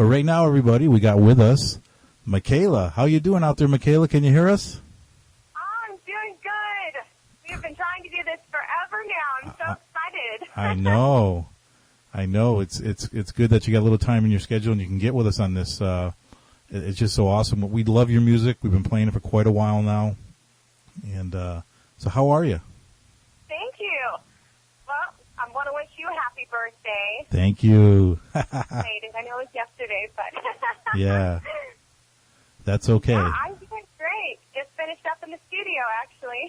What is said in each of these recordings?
But right now, everybody, we got with us Mikayla. How you doing out there, Mikayla? Can you hear us? I'm doing good. We've been trying to do this forever now. I'm so excited. I know. It's good that you got a little time in your schedule and you can get with us on this. It's just so awesome. We love your music. We've been playing it for quite a while now. And so how are you? Thank you. Well, I want to wish you a happy birthday. Thank you. I know it was yesterday, but... Yeah. That's okay. Yeah, I'm doing great. Just finished up in the studio, actually.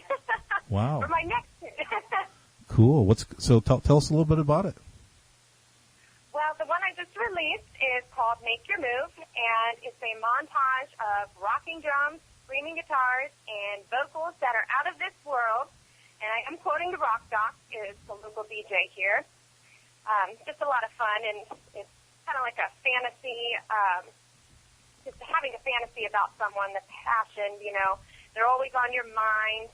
Wow. For my next... Cool. So tell us a little bit about it. Well, the one I just released is called Make Your Move, and it's a montage of rocking drums, screaming guitars, and vocals that are out of this world. And I am quoting the Rock Doc, is the local DJ here. Just a lot of fun, and it's kind of like a fantasy, just having a fantasy about someone, the passion, they're always on your mind.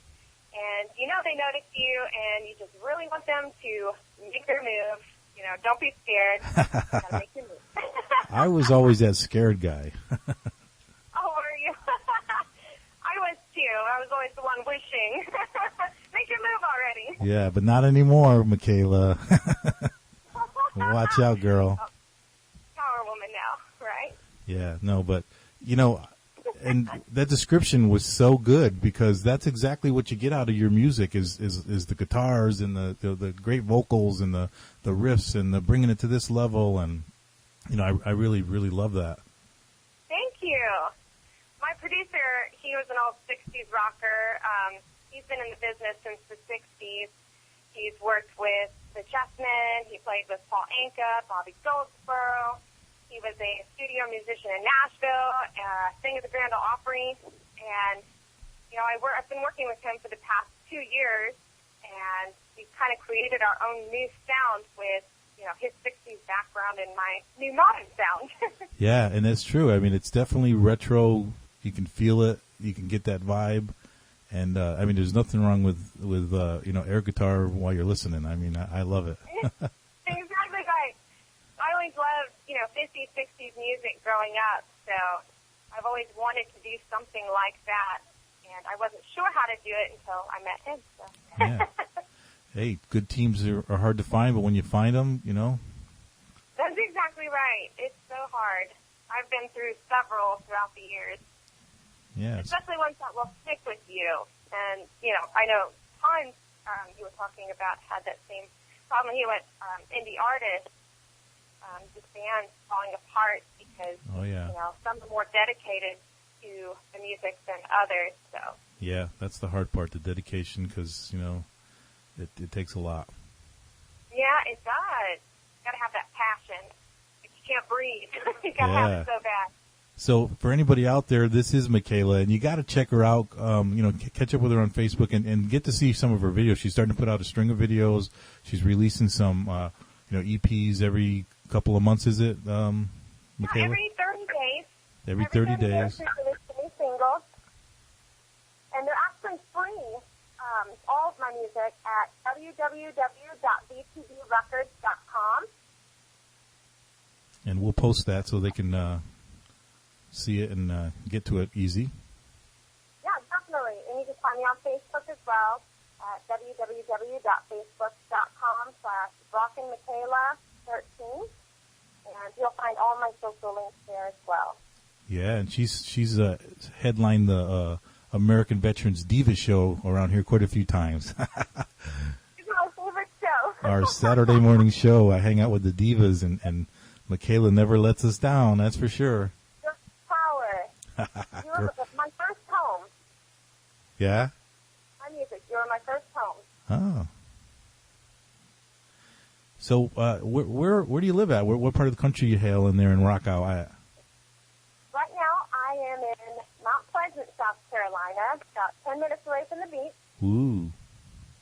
And, they notice you, and you just really want them to make their move. Don't be scared. Gotta make your move. I was always that scared guy. Oh, were you? I was too. I was always the one wishing. Make your move already. Yeah, but not anymore, Mikayla. Watch out, girl. Power woman now, right? Yeah, no, but, and that description was so good because that's exactly what you get out of your music is the guitars and the great vocals and the riffs and the bringing it to this level. And, I really, really love that. Thank you. My producer, he was an old 60s rocker. He's been in the business since the 60s. He's worked with the Chessmen. He played with Paul Anka, Bobby Goldsboro. He was a studio musician in Nashville, sang at the Grand Ole Opry, and, I've been working with him for the past 2 years, and we kind of created our own new sound with, his 60s background and my new modern sound. Yeah, and that's true. I mean, it's definitely retro. You can feel it. You can get that vibe. And, there's nothing wrong with air guitar while you're listening. I mean, I love it. Exactly right. I always loved, 50s, 60s music growing up, so I've always wanted to do something like that, and I wasn't sure how to do it until I met him. So. Yeah. Hey, good teams are hard to find, but when you find them, That's exactly right. It's so hard. I've been through several throughout the years. Yes. Especially ones that will stick with you. And, I know Hans, you were talking about, had that same problem. He went indie artist. The band's falling apart because, some are more dedicated to the music than others. So yeah, that's the hard part, the dedication, because, it takes a lot. Yeah, it does. You got to have that passion. You can't breathe. You got to have it so bad. So for anybody out there, this is Mikayla, and you got to check her out. Catch up with her on Facebook and get to see some of her videos. She's starting to put out a string of videos. She's releasing some, EPs every couple of months. Is it, Mikayla? Yeah, every 30 days. Every 30 days. She releases a new single, and they're actually free. All of my music at www.b2brecords.com. And we'll post that so they can see it and get to it easy. Yeah, definitely. And you can find me on Facebook as well at www.facebook.com/rockinmikayla13. And you'll find all my social links there as well. Yeah, and she's headlined the American Veterans Diva show around here quite a few times. It's my favorite show. Our Saturday morning show. I hang out with the divas, and Mikayla never lets us down, that's for sure. Your power. You were my first home. Yeah? My music. You were my first home. Oh. So, where do you live at? What part of the country you hail in there in Rockow at? Right now, I am in Mount Pleasant, South Carolina, about 10 minutes away from the beach. Ooh.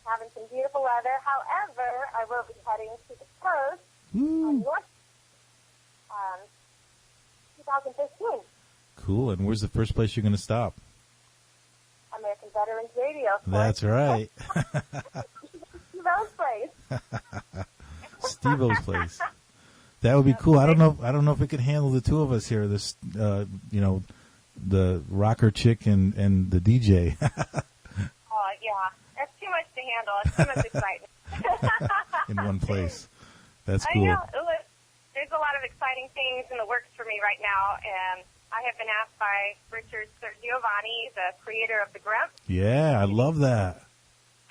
Having some beautiful weather. However, I will be heading to the coast on north 2015. Cool. And where's the first place you're going to stop? American Veterans Radio. That's right. Steve-O's place. Steve-O's place. That would be cool. I don't know if it could handle the two of us here. This, the rocker chick and the DJ. Oh yeah, that's too much to handle. It's too much excitement. In one place. That's cool. I know. There's a lot of exciting things in the works for me right now, and I have been asked by Richard Giovanni, the creator of the Grimps. Yeah, I love that.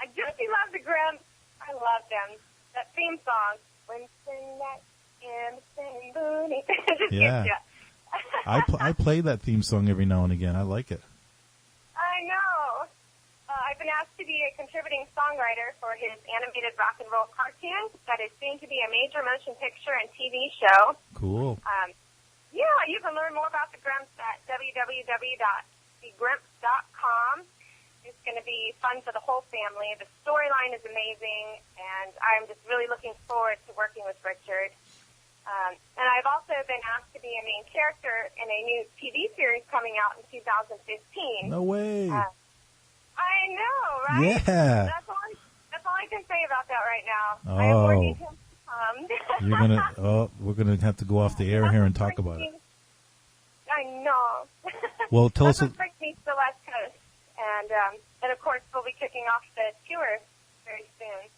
I just love the Grimps. I love them. That theme song, Winston, that Emerson, Booney. Yeah. I play that theme song every now and again. I like it. I know. I've been asked to be a contributing songwriter for his animated rock and roll cartoon that is soon to be a major motion picture and TV show. Cool. Yeah, you can learn more about the Grimps at www.thegrimps.com. It's going to be fun for the whole family. The storyline is amazing, and I'm just really looking forward to working with Richard. And I've also been asked to be a main character in a new TV series coming out in 2015. No way. I know, right? Yeah. That's all I can say about that right now. Oh. I have more details to come. We're gonna have to go off the air here and talk about it. I know. Well, tell us. That's what brings me to the West Coast, and of course we'll be kicking off the tour very soon.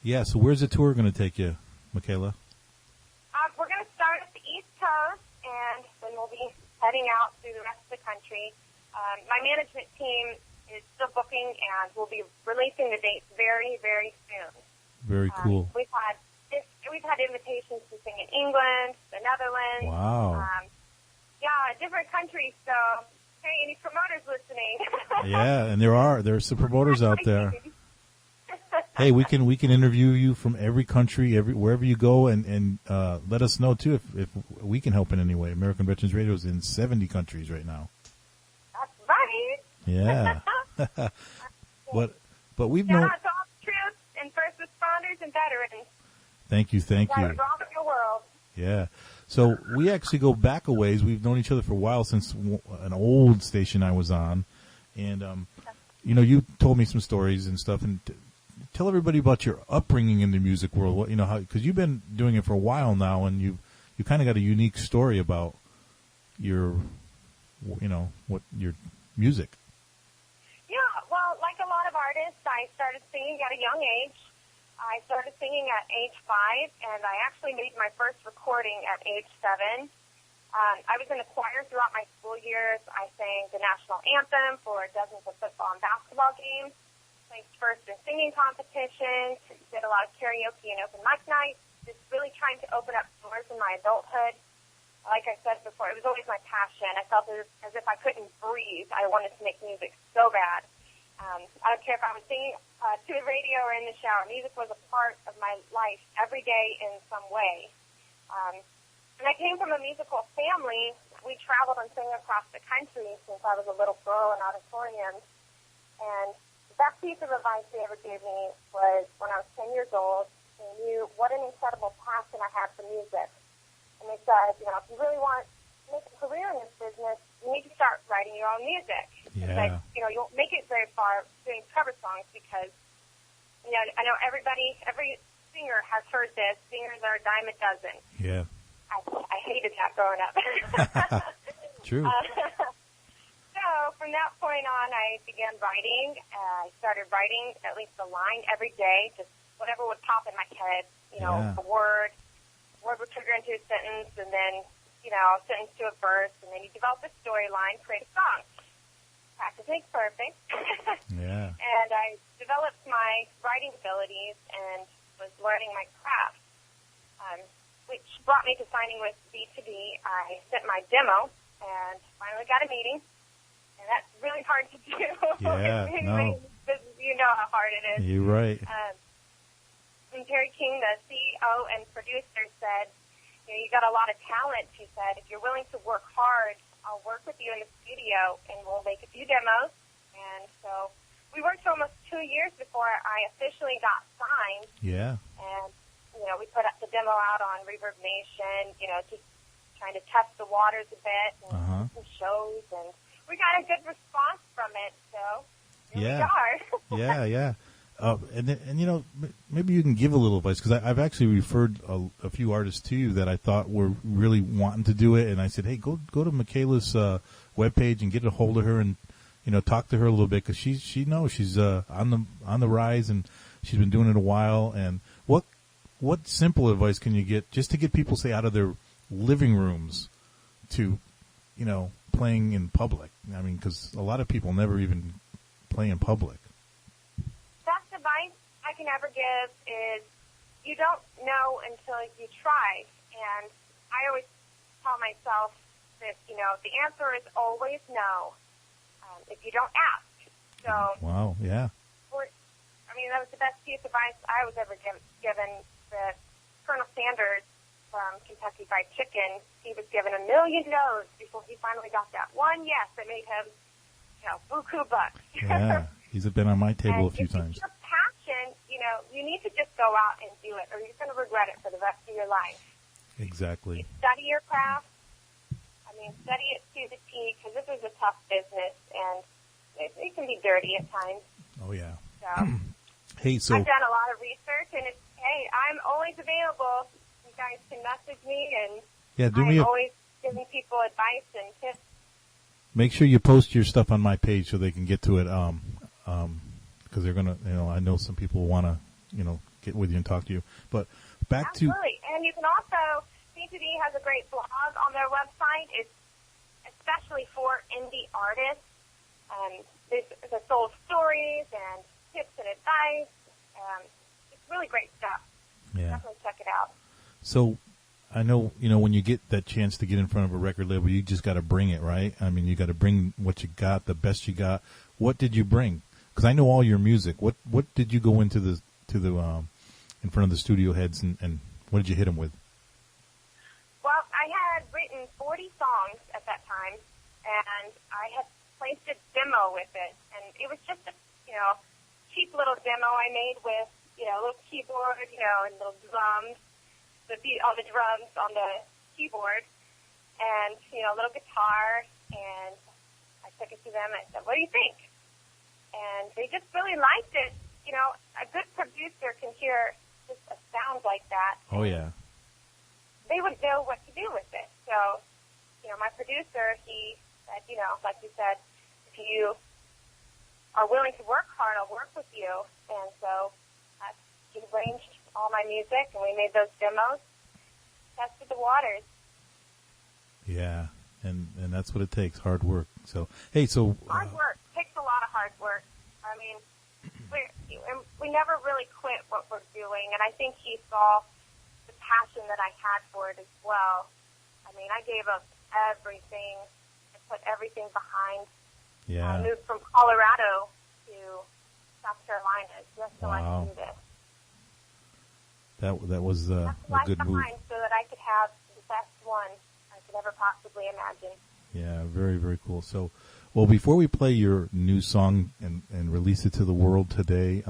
Yeah. So where's the tour gonna take you, Mikayla? We're going to start at the East Coast, and then we'll be heading out through the rest of the country. My management team is still booking, and we'll be releasing the dates very, very soon. Very cool. We've had invitations to sing in England, the Netherlands. Wow. Different countries. So, hey, any promoters listening? Yeah, and there's some promoters out there. Hey, we can interview you from every country, wherever you go, and let us know too if we can help in any way. American Veterans Radio is in 70 countries right now. That's right. Yeah. But we've known. Shout out to all the troops and first responders and veterans. Thank you. Rock the world. Yeah. So we actually go back a ways. We've known each other for a while since an old station I was on, and you told me some stories and stuff and. Tell everybody about your upbringing in the music world. Because you've been doing it for a while now, and you kind of got a unique story about your music. Yeah, well, like a lot of artists, I started singing at a young age. I started singing at age 5, and I actually made my first recording at age 7. I was in the choir throughout my school years. I sang the national anthem for dozens of football and basketball games. Placed first in singing competitions, did a lot of karaoke and open mic nights, just really trying to open up doors in my adulthood. Like I said before, it was always my passion. I felt as if I couldn't breathe. I wanted to make music so bad. I don't care if I was singing to the radio or in the shower. Music was a part of my life every day in some way. And I came from a musical family. We traveled and sang across the country since I was a little girl in auditoriums. And that piece of advice they ever gave me was when I was 10 years old. They knew what an incredible passion I had for music. And they said, if you really want to make a career in this business, you need to start writing your own music. Yeah. You won't make it very far doing cover songs because, I know every singer has heard this. Singers are a dime a dozen. Yeah. I hated that growing up. True. So from that point on, I began writing. I started writing at least a line every day, just whatever would pop in my head. A word would trigger into a sentence, and then a sentence to a verse, and then you develop a storyline, create a song. Practice makes perfect. Yeah. And I developed my writing abilities and was learning my craft, which brought me to signing with B2B. I sent my demo and finally got a meeting. And that's really hard to do. Yeah, no. You know how hard it is. You're right. And Terry King, the CEO and producer, said, you got a lot of talent. She said, if you're willing to work hard, I'll work with you in the studio, and we'll make a few demos. And so we worked for almost 2 years before I officially got signed. Yeah. And, we put up the demo out on Reverb Nation, just trying to test the waters a bit and some shows, and we got a good response from it, so here we are. Yeah. And you know, maybe you can give a little advice, because I've actually referred a few artists to you that I thought were really wanting to do it, and I said, hey, go to Mikayla's webpage and get a hold of her, and you know, talk to her a little bit, because she knows she's on the rise, and she's been doing it a while. And what simple advice can you get just to get people, say, out of their living rooms to, you know, playing in public? I mean, because a lot of people never even play in public. Best advice I can ever give is you don't know until you try. And I always tell myself that, you know, the answer is always no if you don't ask. So, wow, yeah. I mean, that was the best piece of advice I was ever given. That Colonel Sanders from Kentucky Fried Chicken, he was given 1 million no's before he finally got that one yes that made him, you know, buku bucks. Yeah, he's been on my table a few times. If it's your passion, you know, you need to just go out and do it, or you're going to regret it for the rest of your life. Exactly. You study your craft. I mean, study it to the T, because this is a tough business, and it can be dirty at times. Oh, yeah. So, hey, so I've done a lot of research, and it's, hey, I'm always available. You guys can message me, and I'm always giving people advice and tips. Make sure you post your stuff on my page so they can get to it, because they're gonna, you know, I know some people want to, you know, get with you and talk to you. But back Absolutely. And you can also, C2D has a great blog on their website. It's especially for indie artists. There's sold stories and tips and advice. It's really great stuff. Yeah. Definitely check it out. So, I know, you know, when you get that chance to get in front of a record label, you just got to bring it, right? I mean, you got to bring what you got, the best you got. What did you bring? Because I know all your music. What did you go into the in front of the studio heads, and what did you hit them with? Well, I had written 40 songs at that time, and I had placed a demo with it, and it was just a, you know, cheap little demo I made with, you know, a little keyboard, you know, and little drums, the beat on the drums on the keyboard, and, you know, a little guitar, and I took it to them, and I said, what do you think? And they just really liked it. You know, a good producer can hear just a sound like that. Oh, yeah. They would know what to do with it. So, you know, my producer, he said, you know, like you said, if you are willing to work hard, I'll work with you. And so he arranged all my music, and we made those demos, tested the waters. Yeah, and that's what it takes, hard work. So, hey, so... hard work. It takes a lot of hard work. I mean, we never really quit what we're doing, and I think he saw the passion that I had for it as well. I mean, I gave up everything. I put everything behind. Yeah. I moved from Colorado to South Carolina just so I could do this. That was a good move. So that I could have the best one I could ever possibly imagine. Yeah, very, very cool. So, well, before we play your new song and release it to the world today,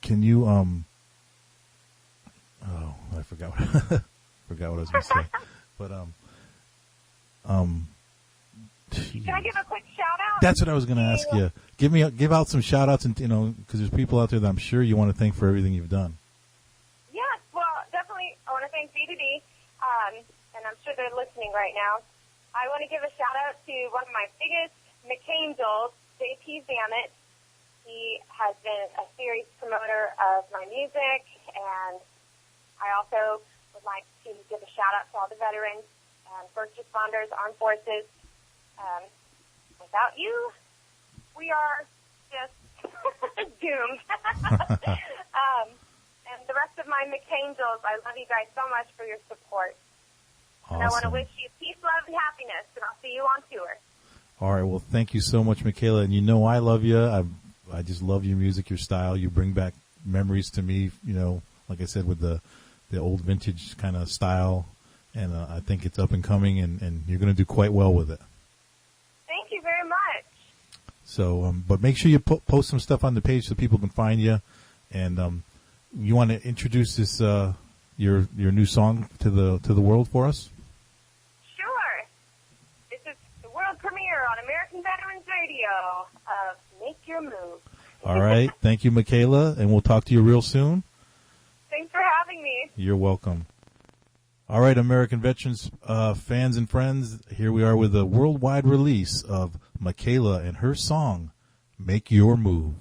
can you oh, I forgot what forgot what I was going to say. But can I give a quick shout out? That's what I was going to ask you. Give out some shout outs, and, you know, because there's people out there that I'm sure you want to thank for everything you've done. Yes, well, definitely. I want to thank B2B, and I'm sure they're listening right now. I want to give a shout out to one of my biggest McAngels, JP Zammit. He has been a serious promoter of my music, and I also would like to give a shout out to all the veterans, first responders, armed forces. Without you, we are just doomed. And the rest of my McAngels, I love you guys so much for your support. Awesome. And I want to wish you peace, love, and happiness, and I'll see you on tour. All right, well, thank you so much, Mikayla. And you know I love you. I just love your music, your style. You bring back memories to me, you know, like I said, with the old vintage kind of style. And I think it's up and coming, and you're going to do quite well with it. Thank you very much. So, but make sure you post some stuff on the page so people can find you. And you want to introduce this your new song to the world for us? Sure. This is the world premiere on American Veterans Radio of Make Your your move. All right. Thank you, Mikayla, and we'll talk to you real soon. Thanks for having me. You're welcome. All right, American Veterans fans and friends, here we are with a worldwide release of Mikayla and her song, Make Your Move.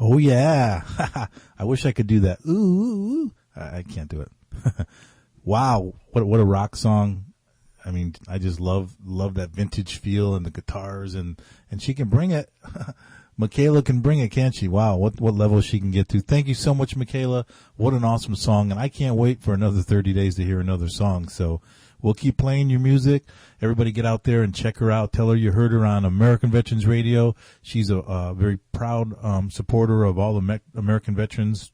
Oh, yeah. I wish I could do that. Ooh, ooh, ooh. I can't do it. Wow. What a rock song. I mean, I just love that vintage feel and the guitars, and she can bring it. Mikayla can bring it, can't she? Wow, what level she can get to. Thank you so much, Mikayla. What an awesome song, and I can't wait for another 30 days to hear another song. So we'll keep playing your music. Everybody get out there and check her out. Tell her you heard her on American Veterans Radio. She's a very proud supporter of all the American veterans,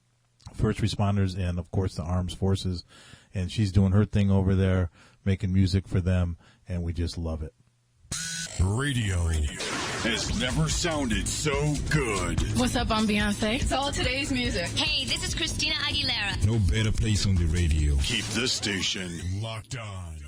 first responders, and, of course, the armed forces. And she's doing her thing over there, making music for them, and we just love it. Radio has never sounded so good. What's up, I'm Beyonce. It's all today's music. Hey, this is Christina Aguilera. No better place on the radio. Keep this station locked on.